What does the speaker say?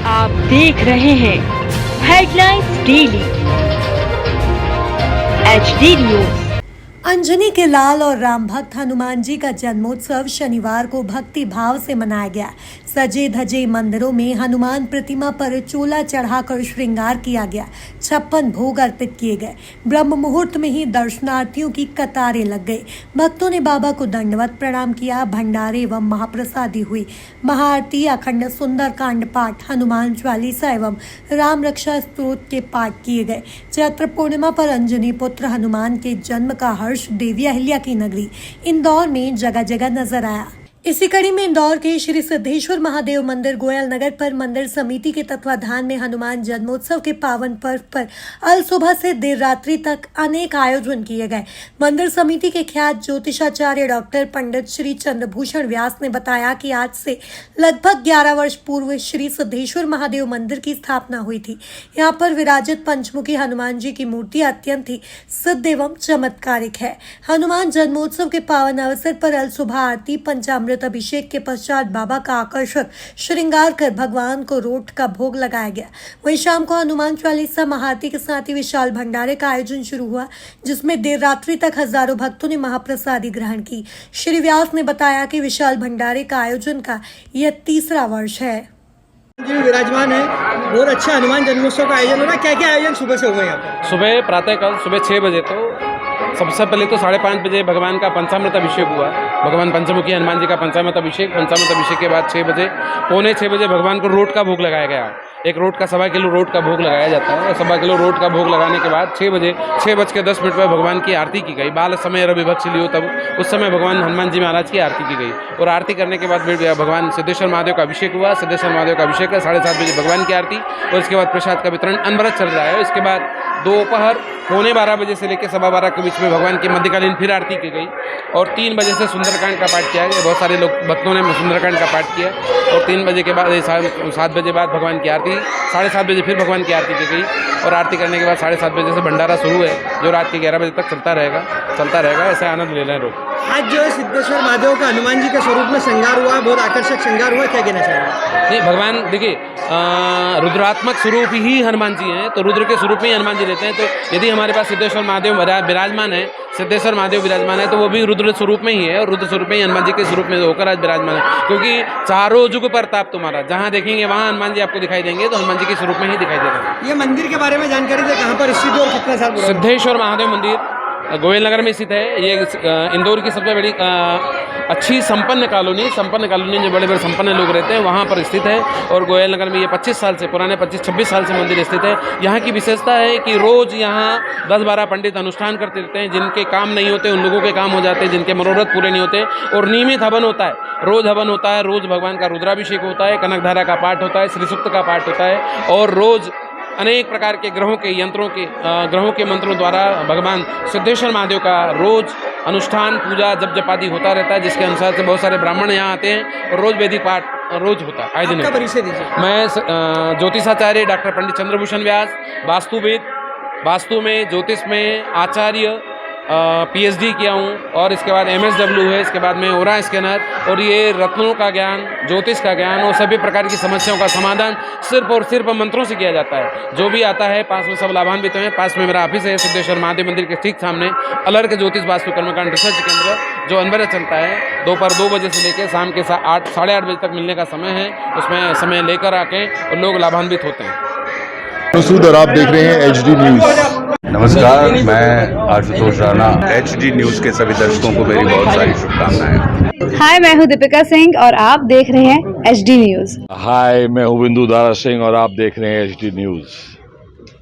आप देख रहे हैं headlines daily HD news. Anjani के लाल और राम भक्त हनुमान जी का जन्मोत्सव शनिवार को भक्ति भाव से मनाया गया। सजे धजे मंदिरों में हनुमान प्रतिमा पर चोला चढ़ाकर श्रृंगार किया गया। 56 भोग अर्पित किए गए। ब्रह्म मुहूर्त में ही दर्शनार्थियों की कतारें लग गई। भक्तों ने बाबा को दंडवत प्रणाम किया। भंडारे एवं महाप्रसादी हुई। महाआरती, अखंड सुंदर कांड पाठ, हनुमान चालीसा एवं राम रक्षा स्तोत्र के पाठ किए गए। चैत्र पूर्णिमा पर अंजनी पुत्र हनुमान के जन्म का हर्ष देवी अहिल्या की नगरी इंदौर में जगह जगह नजर आया। इसी कड़ी में इंदौर के श्री सिद्धेश्वर महादेव मंदिर गोयल नगर पर मंदिर समिति के तत्वाधान में हनुमान जन्मोत्सव के पावन पर्व पर अल सुबह से देर रात्रि तक अनेक आयोजन किए गए। मंदिर समिति के ख्यात ज्योतिषाचार्य डॉक्टर पंडित श्री चंद्रभूषण व्यास ने बताया कि आज से लगभग 11 वर्ष पूर्व श्री सिद्धेश्वर महादेव मंदिर की स्थापना हुई थी। यहाँ पर विराजित पंचमुखी हनुमान जी की मूर्ति अत्यंत ही सिद्ध एवं चमत्कारिक है। हनुमान जन्मोत्सव के पावन अवसर पर अल सुबह आरती, पंचामृत अभिषेक के पश्चात बाबा का आकर्षक श्रृंगार कर भगवान को रोट का भोग लगाया गया। वहीं शाम को हनुमान चालीसा महाआरती के साथ ही विशाल भंडारे का आयोजन शुरू हुआ, जिसमें देर रात्रि तक हजारों भक्तों ने महाप्रसादी ग्रहण की। श्री व्यास ने बताया कि विशाल भंडारे का आयोजन का यह 3रा वर्ष है। जी विराजमान है, बहुत अच्छा हनुमान जन्मोत्सव का आयोजन हो रहा है। क्या क्या आयोजन सुबह से हुए यहाँ पर? सुबह प्रातःकाल सुबह 6 बजे तो सबसे पहले तो 5:30 बजे भगवान का पंचामृत अभिषेक हुआ। भगवान पंचमुखी हनुमान जी का पंचामृत अभिषेक के बाद 6 बजे, पौने 6 बजे भगवान को रोट का भोग लगाया गया। एक रोट का 1.25 किलो रोट का भोग लगाया जाता है। 1.25 किलो रोट का भोग लगाने के बाद 6:10 पर भगवान की आरती की गई। बाल समय रवि भक्त लियो तब उस समय भगवान हनुमान जी महाराज की आरती की गई और आरती करने के बाद भगवान सिद्धेश्वर महादेव का अभिषेक हुआ। सिद्धेश्वर महादेव का अभिषेक है 7:30 बजे भगवान की आरती और इसके बाद प्रसाद का वितरण अनवरत चल रहा है। इसके बाद दोपहर 11:15 बजे से लेकर 12:15 के बीच में भगवान की मध्यकालीन फिर आरती की गई और 3 बजे से सुंदरकांड का पाठ किया गया। बहुत सारे लोग भक्तों ने सुंदरकांड का पाठ किया और 3 बजे के बाद 7 बजे बाद भगवान की आरती, 7:30 बजे फिर भगवान की आरती की गई और आरती करने के बाद 7:30 बजे से भंडारा शुरू है जो रात के 11 बजे तक चलता रहेगा। ऐसा आनंद ले रहे हैं लोग। आज जो है सिद्धेश्वर महादेव का हनुमान जी के स्वरूप में श्रृंगार हुआ, बहुत आकर्षक श्रृंगार हुआ, क्या कहना चाहिए? नहीं, भगवान देखिए रुद्रात्मक स्वरूप ही हनुमान जी हैं, तो रुद्र के स्वरूप में ही हनुमान जी रहते हैं। तो यदि हमारे पास सिद्धेश्वर महादेव विराजमान है, तो वो भी रुद्र स्वरूप में ही है और रुद्र स्वरूप में ही हनुमान जी के स्वरूप में होकर आज विराजमान है। क्योंकि चारों जुग प्रताप तुम्हारा, जहाँ देखेंगे वहाँ हनुमान जी आपको दिखाई देंगे, तो हनुमान जी के स्वरूप में ही दिखाई दे रहा है। ये मंदिर के बारे में जानकारी दे, कहाँ पर स्थित है और कितना साल पुराना? सिद्धेश्वर महादेव मंदिर गोयल नगर में स्थित है। ये इंदौर की सबसे बड़ी अच्छी संपन्न कॉलोनी जो बड़े बड़े संपन्न लोग रहते हैं वहाँ पर स्थित है और गोयल नगर में ये 25 साल से पुराने 25-26 साल से मंदिर स्थित है। यहाँ की विशेषता है कि रोज़ यहाँ 10-12 पंडित अनुष्ठान करते रहते हैं। जिनके काम नहीं होते उन लोगों के काम हो जाते हैं, जिनके मनोरथ पूरे नहीं होते और नियमित हवन होता है। रोज़ हवन होता है, रोज़ भगवान का रुद्राभिषेक होता है, कनकधारा का पाठ होता है, श्री सूक्त का पाठ होता है और रोज़ अनेक प्रकार के ग्रहों के मंत्रों द्वारा भगवान सिद्धेश्वर महादेव का रोज अनुष्ठान, पूजा, जप जपादि होता रहता है, जिसके अनुसार से बहुत सारे ब्राह्मण यहाँ आते हैं और रोज वैदिक पाठ रोज होता है। आए दिन परिचय दीजिए। मैं ज्योतिषाचार्य डॉक्टर पंडित चंद्रभूषण व्यास, वास्तुविद, वास्तु में, ज्योतिष में आचार्य, PhD किया हूँ और इसके बाद MSW है। इसके बाद में ओरा स्कैनर और ये रत्नों का ज्ञान, ज्योतिष का ज्ञान और सभी प्रकार की समस्याओं का समाधान सिर्फ और सिर्फ मंत्रों से किया जाता है। जो भी आता है पास में सब लाभान्वित हैं। पास में मेरा ऑफिस है सिद्धेश्वर महादेव मंदिर के ठीक सामने अलर्क ज्योतिष वास्तु कर्मकांड रिसर्च केंद्र, जो अनवरत चलता है। दोपहर 2 बजे से लेकर शाम के 8 साढ़े 8 बजे तक मिलने का समय है। उसमें समय लेकर आके और लोग लाभान्वित होते हैं। और आप देख रहे हैं HD न्यूज़। नमस्कार, मैं आशुतोष राणा। HD न्यूज़ के सभी दर्शकों को मेरी बहुत सारी शुभकामनाएं। हाय, मैं हूं दीपिका सिंह और आप देख रहे हैं HD न्यूज़। हाय, मैं हूं बिंदु दारा सिंह और आप देख रहे हैं HD न्यूज़।